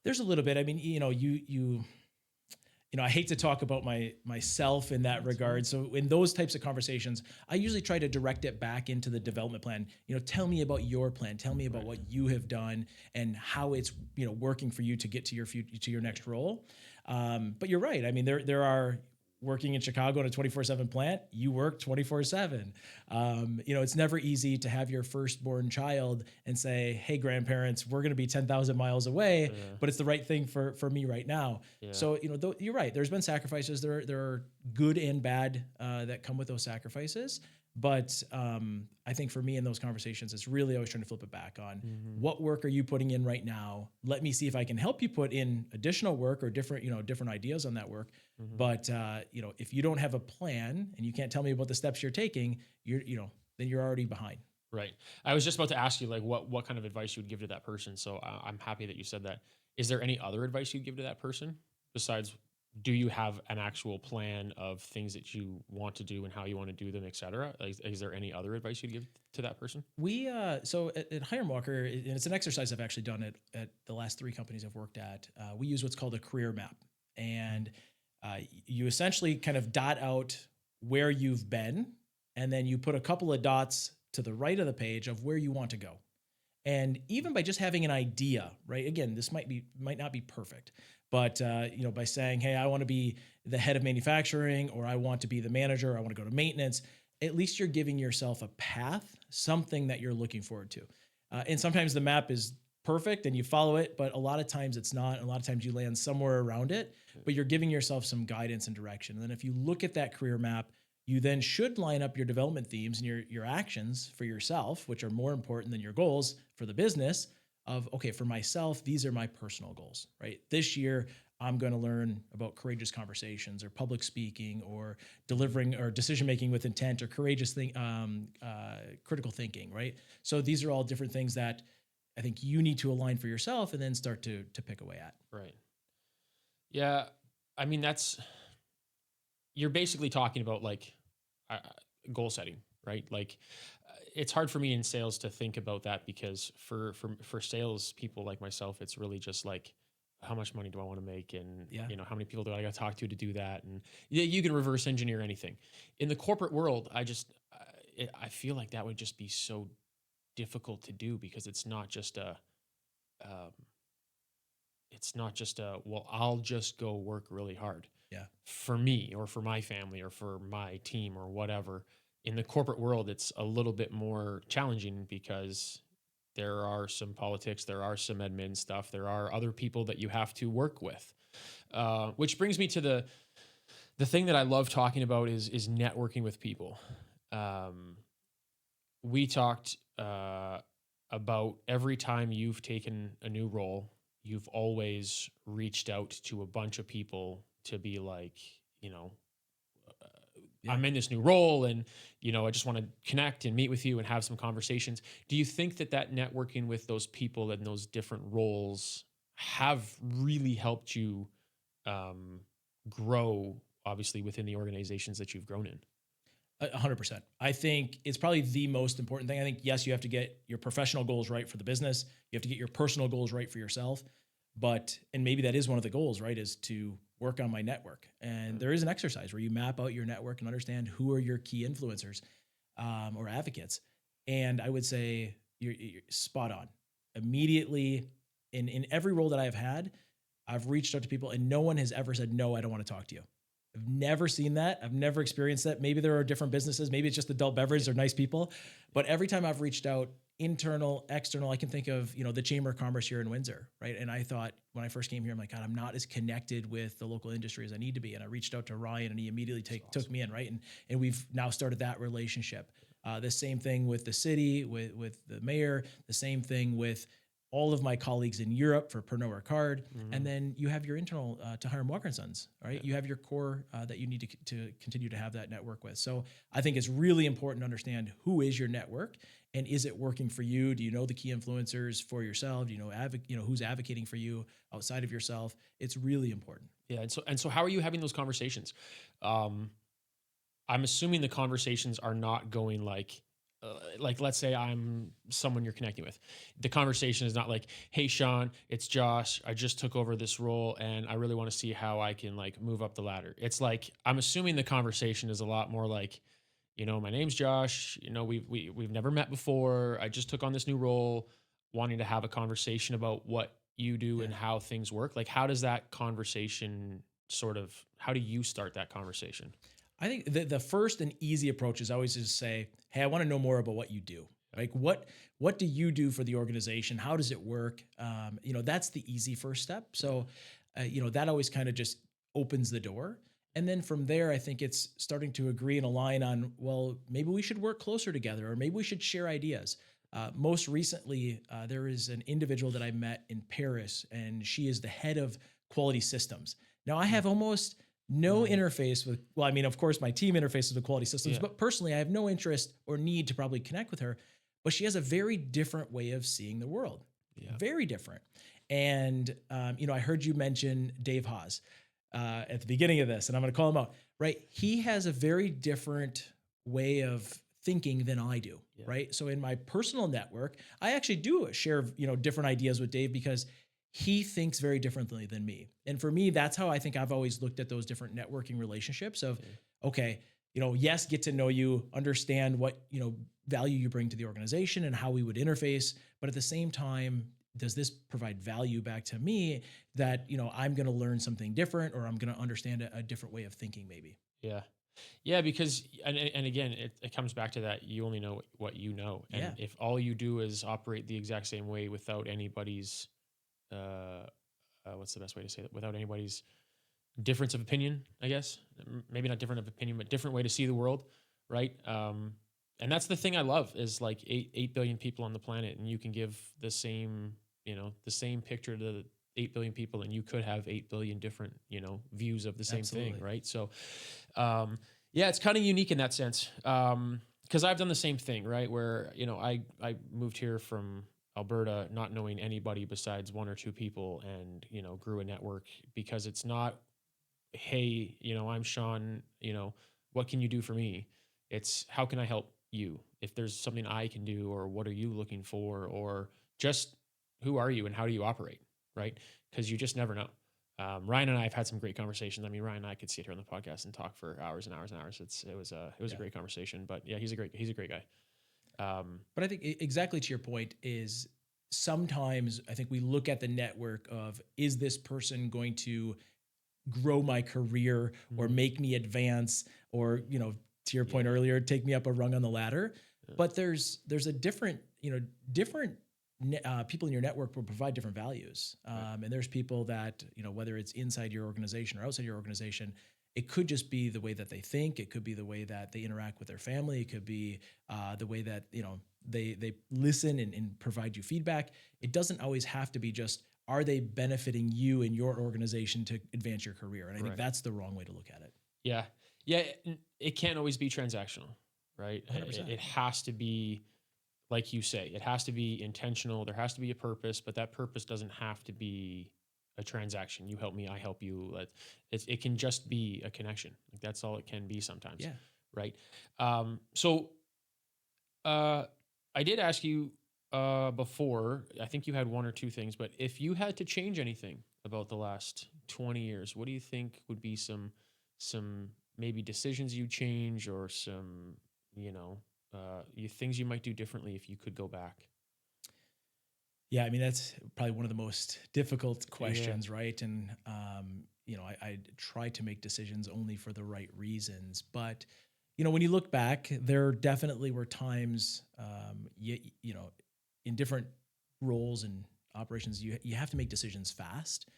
There's a little bit. I mean, I hate to talk about myself in that regard. So in those types of conversations, I usually try to direct it back into the development plan. Tell me about your plan. Tell me about what you have done and how it's working for you to get to your next role. But you're right. I mean, there are. Working in Chicago in a 24/7 plant, you work 24/7. It's never easy to have your firstborn child and say, hey, grandparents, we're going to be 10,000 miles away, but it's the right thing for me right now. Yeah. So, you're right. There's been sacrifices. There are good and bad that come with those sacrifices. But I think for me in those conversations, it's really always trying to flip it back on what work are you putting in right now? Let me see if I can help you put in additional work or different ideas on that work. But if you don't have a plan and you can't tell me about the steps you're taking, then you're already behind. Right. I was just about to ask you like what kind of advice you would give to that person. So I'm happy that you said that. Is there any other advice you'd give to that person besides, do you have an actual plan of things that you want to do and how you want to do them, et cetera? Is there any other advice you'd give to that person? We, so at Hiram Walker, and it's an exercise I've actually done at the last 3 companies I've worked at, we use what's called a career map. And you essentially kind of dot out where you've been, and then you put a couple of dots to the right of the page of where you want to go. And even by just having an idea, right? Again, this might not be perfect, but by saying, hey, I want to be the head of manufacturing, or I want to be the manager, or I want to go to maintenance, at least you're giving yourself a path, something that you're looking forward to. And sometimes the map is perfect and you follow it, but a lot of times it's not. And a lot of times you land somewhere around it, but you're giving yourself some guidance and direction. And then if you look at that career map, you then should line up your development themes and your actions for yourself, which are more important than your goals for the business of, okay, for myself, these are my personal goals, right? This year, I'm going to learn about courageous conversations or public speaking or delivering or decision making with intent or courageous critical thinking, right? So these are all different things that I think you need to align for yourself and then start to pick away at. Right. Yeah. I mean, you're basically talking about like goal setting, right? Like it's hard for me in sales to think about that because for sales people like myself, it's really just like, how much money do I want to make? And, how many people do I got to talk to do that? And you can reverse engineer anything. In the corporate world, I feel like that would just be so difficult to do because it's not just well, I'll just go work really hard. Yeah. For me or for my family or for my team or whatever. In the corporate world, it's a little bit more challenging because there are some politics, there are some admin stuff, there are other people that you have to work with. Which brings me to the thing that I love talking about is networking with people. We talked about every time you've taken a new role, you've always reached out to a bunch of people to be like, I'm in this new role and, I just want to connect and meet with you and have some conversations. Do you think that networking with those people and those different roles have really helped you grow, obviously, within the organizations that you've grown in? 100%. I think it's probably the most important thing. I think, yes, you have to get your professional goals right for the business. You have to get your personal goals right for yourself. And maybe that is one of the goals, right, is to work on my network. And there is an exercise where you map out your network and understand who are your key influencers or advocates. And I would say you're spot on. Immediately, in every role that I've had, I've reached out to people and no one has ever said, no, I don't want to talk to you. I've never seen that. I've never experienced that. Maybe there are different businesses. Maybe it's just adult beverage. They're nice people. But every time I've reached out, internal, external, I can think of, the Chamber of Commerce here in Windsor, right? And I thought when I first came here, I'm like, God, I'm not as connected with the local industry as I need to be. And I reached out to Ryan and he immediately took me in, right? And we've now started that relationship. The same thing with the city, with the mayor, the same thing with all of my colleagues in Europe for Pernod Ricard. Mm-hmm. And then you have your internal to Hiram Walker & Sons, right? Yeah. You have your core that you need to continue to have that network with. So I think it's really important to understand who is your network and is it working for you? Do you know the key influencers for yourself? Do you know, who's advocating for you outside of yourself? It's really important. Yeah. And so how are you having those conversations? I'm assuming the conversations are not going like let's say I'm someone you're connecting with. The conversation is not like, hey, Sean, it's Josh. I just took over this role and I really want to see how I can like move up the ladder. It's like, I'm assuming the conversation is a lot more like, my name's Josh, we've never met before. I just took on this new role, wanting to have a conversation about what you do and how things work. Like, how does that conversation how do you start that conversation? I think the first and easy approach is always just say, hey, I want to know more about what you do. Like what do you do for the organization? How does it work? That's the easy first step. So, that always kind of just opens the door. And then from there, I think it's starting to agree and align on, well, maybe we should work closer together, or maybe we should share ideas. Most recently, there is an individual that I met in Paris, and she is the head of quality systems. Now, I have almost no interface with, of course, my team interfaces with quality systems, but personally, I have no interest or need to probably connect with her. But she has a very different way of seeing the world, very different. And, I heard you mention Dave Haas at the beginning of this, and I'm going to call him out, right? He has a very different way of thinking than I do, right? So in my personal network, I actually do share, different ideas with Dave because he thinks very differently than me. And for me, that's how I think I've always looked at those different networking relationships of, okay, yes, get to know you, understand what, value you bring to the organization and how we would interface. But at the same time, does this provide value back to me that, I'm going to learn something different or I'm going to understand a different way of thinking maybe? Yeah. Yeah, because and again, it comes back to that you only know what you know, and Yeah, if all you do is operate the exact same way without anybody's uh, what's the best way to say that? Without anybody's difference of opinion, I guess. Maybe not different of opinion, but different way to see the world, right? And that's the thing I love is like 8 billion people on the planet, and you can give the same, the same picture to the 8 billion people, and you could have 8 billion different, views of the same thing, absolutely. right? So, um, yeah, it's kind of unique in that sense. Because I've done the same thing, right? Where I moved here from Alberta, not knowing anybody besides one or two people, and grew a network because it's not, hey, I'm Sean, what can you do for me? It's how can I help you? If there's something I can do, or what are you looking for, or just who are you and how do you operate, right? Because you just never know. Ryan and I have had some great conversations. I mean, Ryan and I could sit here on the podcast and talk for hours and hours and hours. It was a Yeah. great conversation. But yeah, he's a great guy. But I think exactly to your point is sometimes I think we look at the network of, is this person going to grow my career or Mhm. make me advance, or to your point Yeah, earlier, take me up a rung on the ladder. yeah, But there's a different, different people in your network will provide different values. right, And there's people that, whether it's inside your organization or outside your organization, it could just be the way that they think. It could be the way that they interact with their family. It could be the way that, they listen and provide you feedback. It doesn't always have to be just, are they benefiting you and your organization to advance your career? And I think right. that's the wrong way to look at it. Yeah, yeah. It can't always be transactional, right? It, 100%. it has to be, like you say, it has to be intentional. There has to be a purpose, but that purpose doesn't have to be a transaction. You help me, I help you. It can just be a connection. Like that's all it can be sometimes, Yeah. right? So uh, I did ask you before. I think you had one or two things, but if you had to change anything about the last 20 years, what do you think would be some maybe decisions you change, or some things you might do differently if you could go back? Yeah, I mean that's probably one of the most difficult Yeah. questions, right? And I try to make decisions only for the right reasons, but when you look back, there definitely were times, in different roles and operations, you have to make decisions fast,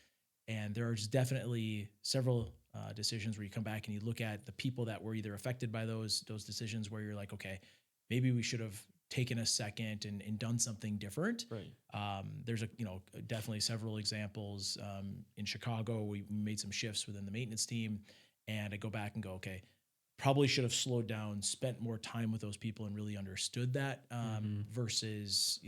and there's definitely several decisions where you come back and you look at the people that were either affected by those decisions, where you're like, okay, maybe we should have taken a second and done something different. Right. There's definitely several examples. In Chicago, we made some shifts within the maintenance team, and I go back and go, okay, probably should have slowed down, spent more time with those people, and really understood that, Mm-hmm. versus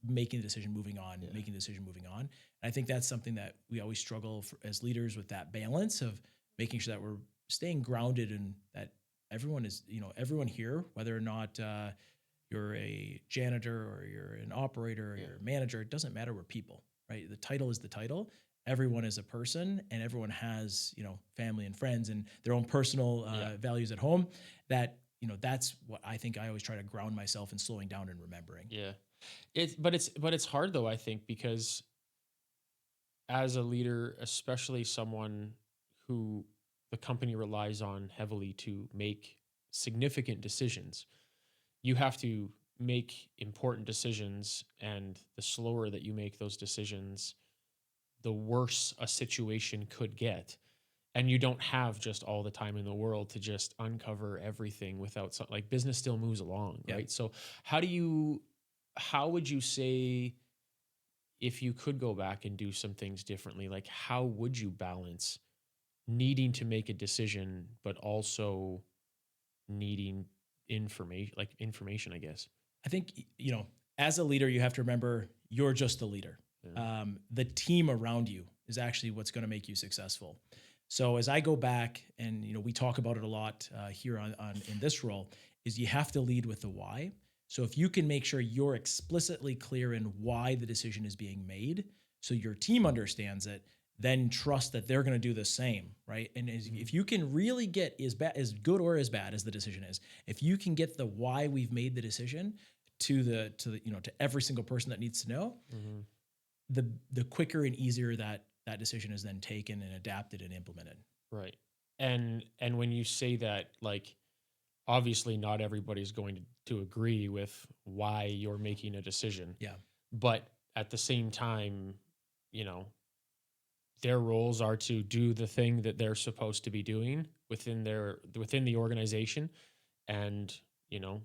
making the decision, moving on, Yeah. making the decision, moving on. And I think that's something that we always struggle as leaders with, that balance of making sure that we're staying grounded, and that everyone is, everyone here, whether or not you're a janitor or you're an operator or Yeah. you're a manager, it doesn't matter. We're people, right? The title is the title. Everyone is a person, and everyone has, family and friends and their own personal Yeah. values at home. That, that's what I think I always try to ground myself in, slowing down and remembering. Yeah. It's hard though, I think, because as a leader, especially someone who the company relies on heavily to make significant decisions, you have to make important decisions, and the slower that you make those decisions, the worse a situation could get. And you don't have just all the time in the world to just uncover everything without like business still moves along, Yeah. right? So how would you say, if you could go back and do some things differently, like how would you balance needing to make a decision but also needing information, I guess. I think, as a leader, you have to remember you're just a leader. Yeah. The team around you is actually what's going to make you successful. So as I go back, and we talk about it a lot here on in this role, is you have to lead with the why. So if you can make sure you're explicitly clear in why the decision is being made, so your team understands it, then trust that they're going to do the same, right? And if you can really get as good or as bad as the decision is, if you can get the why we've made the decision to the to every single person that needs to know, Mm-hmm. the quicker and easier that decision is then taken and adapted and implemented. Right. And when you say that, like, obviously not everybody's going to agree with why you're making a decision. Yeah. But at the same time, you know, their roles are to do the thing that they're supposed to be doing within the organization. And, you know,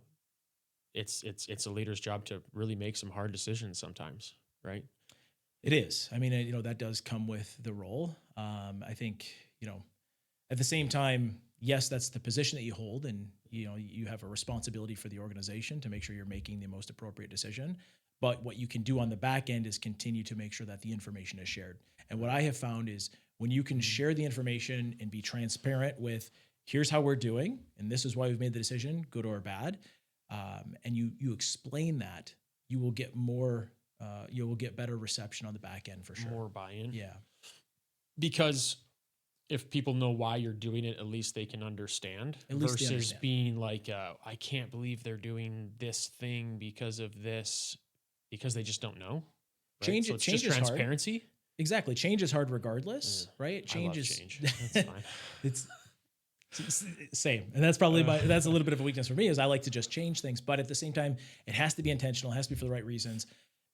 it's a leader's job to really make some hard decisions sometimes, right? It is. I mean, you know, that does come with the role. I think, you know, at the same time, yes, that's the position that you hold, and you know, you have a responsibility for the organization to make sure you're making the most appropriate decision. But what you can do on the back end is continue to make sure that the information is shared. And what I have found is when you can share the information and be transparent with, here's how we're doing, and this is why we've made the decision, good or bad, and you explain that, you will get more, you will get better reception on the back end for sure. More buy-in. Yeah. Because if people know why you're doing it, at least they can understand. At least they versus understand. being like, I can't believe they're doing this thing because of this, because they just don't know. Right? Change, so it's change just is hard. transparency. Change is hard regardless, right? I love change. That's fine. it's same. And that's probably that's a little bit of a weakness for me, is I like to just change things, but at the same time, it has to be intentional, it has to be for the right reasons.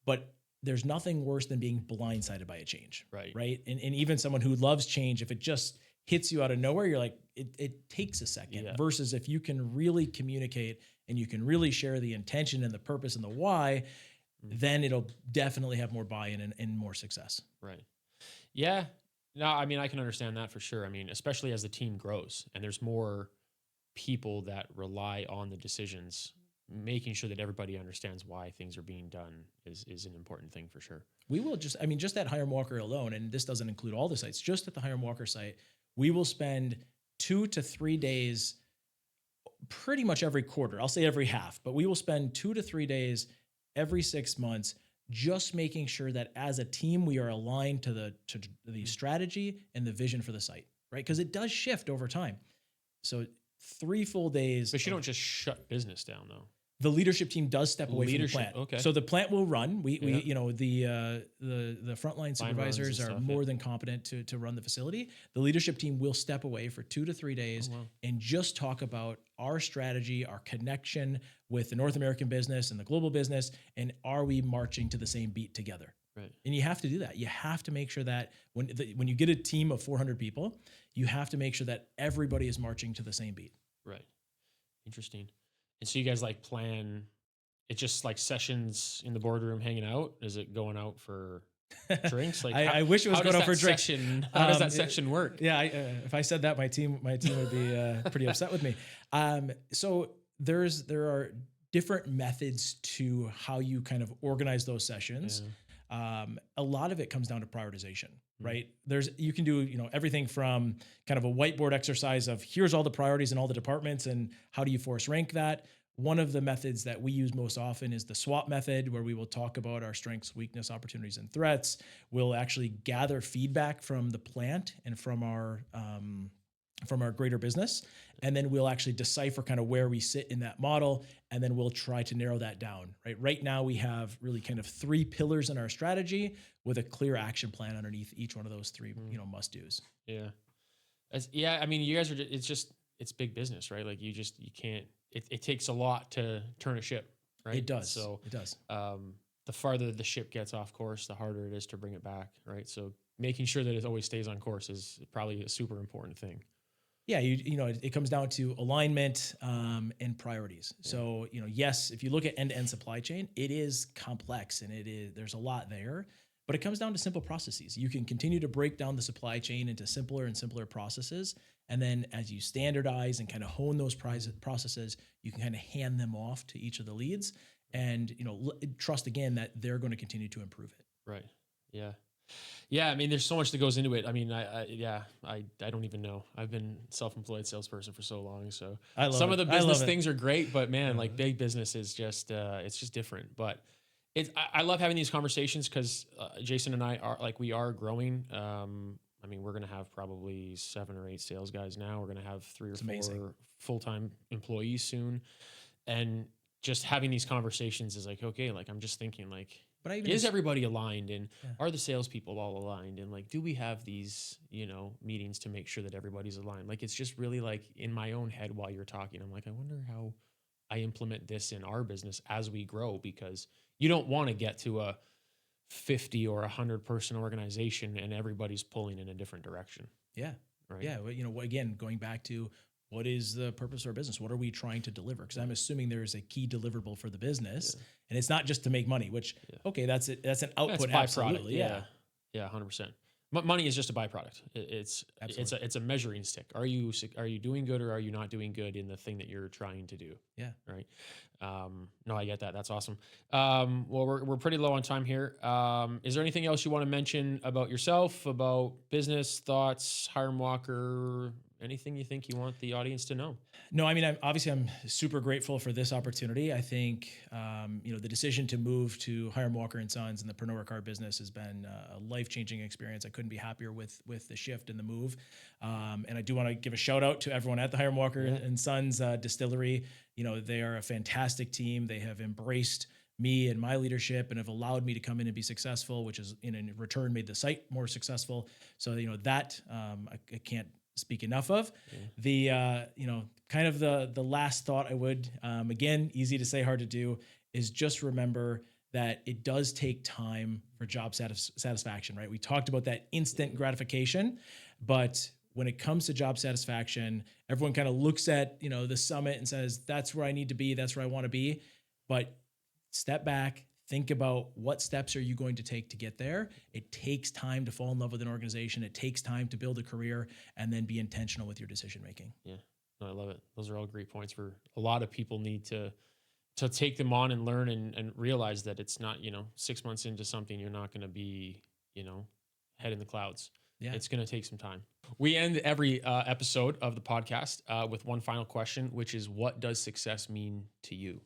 But there's nothing worse than being blindsided by a change. Right. And even someone who loves change, if it just hits you out of nowhere, you're like, it takes a second. Yeah. Versus if you can really communicate and you can really share the intention and the purpose and the why, then it'll definitely have more buy-in and more success. Right. Yeah. No, I mean, I can understand that for sure. I mean, especially as the team grows and there's more people that rely on the decisions, making sure that everybody understands why things are being done is an important thing for sure. We will just at Hiram Walker alone, and this doesn't include all the sites, just at the Hiram Walker site, we will spend 2 to 3 days pretty much every quarter. I'll say every half, but we will spend 2 to 3 days every 6 months just making sure that as a team we are aligned to the strategy and the vision for the site, right? Because it does shift over time. So 3 full days. But you don't just shut business down though. The leadership team does step away from the plant. Okay. So the plant will run. We you know, the frontline supervisors are more than competent to run the facility. The leadership team will step away for 2 to 3 days and just talk about our strategy, our connection with the North American business and the global business, and are we marching to the same beat together? Right. And you have to do that. You have to make sure that when you get a team of 400 people, you have to make sure that everybody is marching to the same beat. Right. Interesting. And so you guys like plan, it's just like sessions in the boardroom hanging out? Is it going out for drinks? Like I wish it was going out for drinks. How does that section work? Yeah, if I said that, my team would be pretty upset with me. So there are different methods to how you kind of organize those sessions. Yeah. A lot of it comes down to prioritization, right? You can do, everything from kind of a whiteboard exercise of here's all the priorities in all the departments and how do you force rank that. One of the methods that we use most often is the SWOT method, where we will talk about our strengths, weakness, opportunities, and threats. We'll actually gather feedback from the plant and from our greater business. And then we'll actually decipher kind of where we sit in that model. And then we'll try to narrow that down, right? Right now we have really kind of 3 pillars in our strategy with a clear action plan underneath each one of those 3, must-dos. Yeah. I mean, you guys are, it's big business, right? Like you can't, it takes a lot to turn a ship, right? It does. So it does. The farther the ship gets off course, the harder it is to bring it back, right? So making sure that it always stays on course is probably a super important thing. Yeah, it comes down to alignment and priorities. Yeah. So, yes, if you look at end-to-end supply chain, it is complex and there's a lot there, but it comes down to simple processes. You can continue to break down the supply chain into simpler and simpler processes. And then as you standardize and kind of hone those processes, you can kind of hand them off to each of the leads and, trust again that they're going to continue to improve it. Right. Yeah. Yeah, I mean, there's so much that goes into it. I mean, I don't even know. I've been self-employed salesperson for so long, so some of the business things are great, but man, like big business is just it's just different. But I love having these conversations because Jason and I we are growing. I mean, we're going to have probably 7 or 8 sales guys now. We're going to have 3 or 4 full-time employees soon, and just having these conversations is like, okay, like I'm just thinking like, But I even is everybody aligned, and Yeah. are the salespeople all aligned? And like, do we have these, meetings to make sure that everybody's aligned? Like, it's just really like in my own head while you're talking, I'm like, I wonder how I implement this in our business as we grow, because you don't want to get to a 50 or 100 person organization and everybody's pulling in a different direction. Yeah. Right. Yeah. Well, again, going back to what is the purpose of our business? What are we trying to deliver? Because I'm assuming there's a key deliverable for the business, and it's not just to make money, which, okay, that's it. That's an output. Absolutely. Yeah. Yeah. 100%. Money is just a byproduct. It's a measuring stick. Are you doing good, or are you not doing good in the thing that you're trying to do? Yeah. Right. No, I get that. That's awesome. Well, we're pretty low on time here. Is there anything else you want to mention about yourself, about business thoughts, Hiram Walker, anything you think you want the audience to know? No, I mean, I'm super grateful for this opportunity. I think, the decision to move to Hiram Walker and Sons and the Pernod Ricard business has been a life-changing experience. I couldn't be happier with the shift and the move. And I do want to give a shout out to everyone at the Hiram Walker and Sons distillery. They are a fantastic team. They have embraced me and my leadership and have allowed me to come in and be successful, which is in return made the site more successful. So, that I can't speak enough of. The kind of the last thought I would, again, easy to say, hard to do, is just remember that it does take time for job satisfaction, right? We talked about that instant gratification, but when it comes to job satisfaction, everyone kind of looks at, the summit and says, that's where I need to be. That's where I want to be. But step back, think about what steps are you going to take to get there. It takes time to fall in love with an organization. It takes time to build a career, and then be intentional with your decision-making. Yeah, no, I love it. Those are all great points for a lot of people need to take them on and learn and realize that it's not, 6 months into something, you're not going to be, head in the clouds. Yeah. It's going to take some time. We end every episode of the podcast with one final question, which is, what does success mean to you?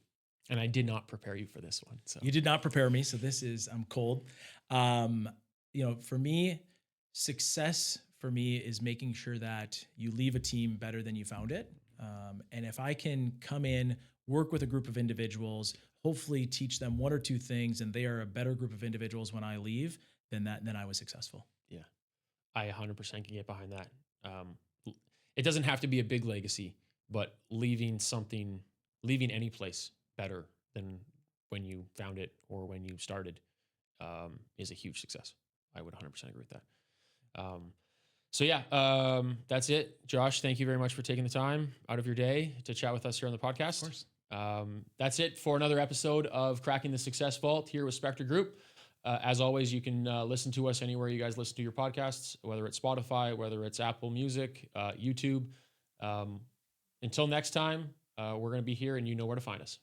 And I did not prepare you for this one. So you did not prepare me. So I'm cold. For me, success for me is making sure that you leave a team better than you found it. And if I can come in, work with a group of individuals, hopefully teach them one or two things, and they are a better group of individuals when I leave, then I was successful. Yeah. I 100% can get behind that. It doesn't have to be a big legacy, but leaving any place better than when you found it or when you started is a huge success. I would 100% agree with that. That's it. Josh, thank you very much for taking the time out of your day to chat with us here on the podcast. Of course. That's it for another episode of Cracking the Success Vault here with Spectre Group. As always, you can listen to us anywhere you guys listen to your podcasts, whether it's Spotify, whether it's Apple Music, YouTube. Until next time, we're going to be here, and you know where to find us.